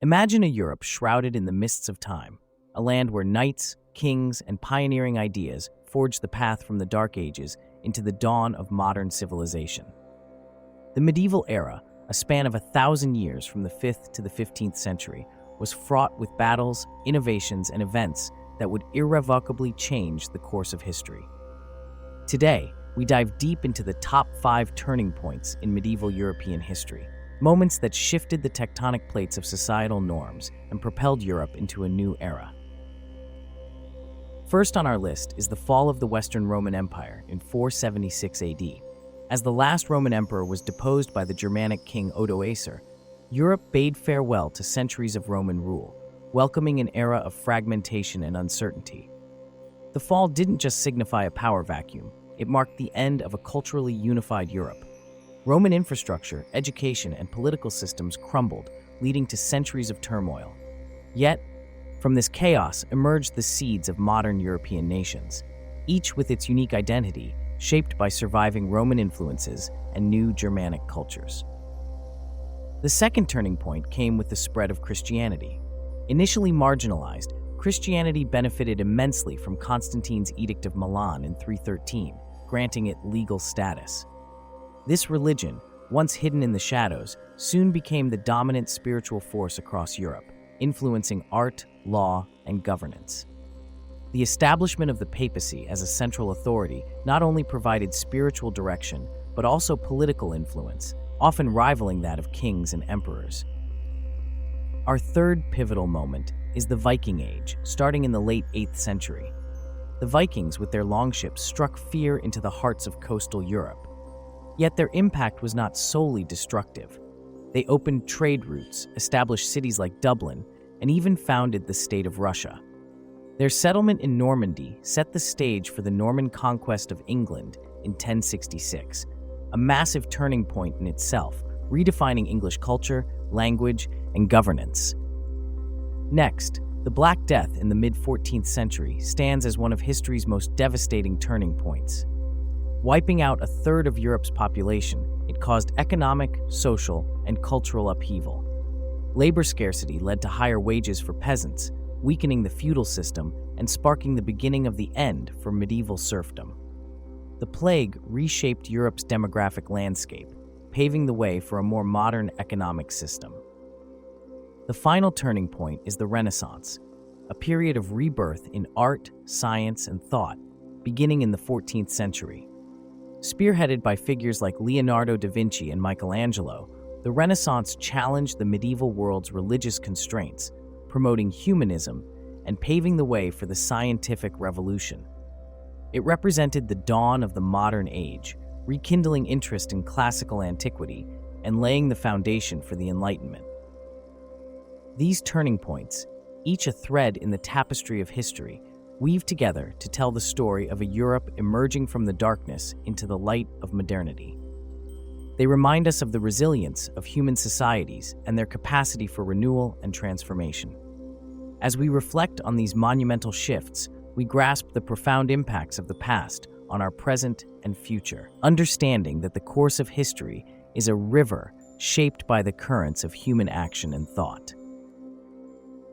Imagine a Europe shrouded in the mists of time, a land where knights, kings, and pioneering ideas forged the path from the Dark Ages into the dawn of modern civilization. The medieval era, a span of 1,000 years from the 5th to the 15th century, was fraught with battles, innovations, and events that would irrevocably change the course of history. Today, we dive deep into the top 5 turning points in medieval European history, moments that shifted the tectonic plates of societal norms and propelled Europe into a new era. First on our list is the fall of the Western Roman Empire in 476 AD. As the last Roman emperor was deposed by the Germanic king Odoacer, Europe bade farewell to centuries of Roman rule, welcoming an era of fragmentation and uncertainty. The fall didn't just signify a power vacuum, it marked the end of a culturally unified Europe. Roman infrastructure, education, and political systems crumbled, leading to centuries of turmoil. Yet, from this chaos emerged the seeds of modern European nations, each with its unique identity, shaped by surviving Roman influences and new Germanic cultures. The second turning point came with the spread of Christianity. Initially marginalized, Christianity benefited immensely from Constantine's Edict of Milan in 313, granting it legal status. This religion, once hidden in the shadows, soon became the dominant spiritual force across Europe, influencing art, law, and governance. The establishment of the papacy as a central authority not only provided spiritual direction, but also political influence, often rivaling that of kings and emperors. Our third pivotal moment is the Viking Age, starting in the late 8th century. The Vikings, with their longships, struck fear into the hearts of coastal Europe. Yet their impact was not solely destructive. They opened trade routes, established cities like Dublin, and even founded the state of Russia. Their settlement in Normandy set the stage for the Norman conquest of England in 1066, a massive turning point in itself, redefining English culture, language, and governance. Next, the Black Death in the mid-14th century stands as one of history's most devastating turning points. Wiping out a third of Europe's population, it caused economic, social, and cultural upheaval. Labor scarcity led to higher wages for peasants, weakening the feudal system and sparking the beginning of the end for medieval serfdom. The plague reshaped Europe's demographic landscape, paving the way for a more modern economic system. The final turning point is the Renaissance, a period of rebirth in art, science, and thought, beginning in the 14th century. Spearheaded by figures like Leonardo da Vinci and Michelangelo, the Renaissance challenged the medieval world's religious constraints, promoting humanism and paving the way for the scientific revolution. It represented the dawn of the modern age, rekindling interest in classical antiquity and laying the foundation for the Enlightenment. These turning points, each a thread in the tapestry of history, weave together to tell the story of a Europe emerging from the darkness into the light of modernity. They remind us of the resilience of human societies and their capacity for renewal and transformation. As we reflect on these monumental shifts, we grasp the profound impacts of the past on our present and future, understanding that the course of history is a river shaped by the currents of human action and thought.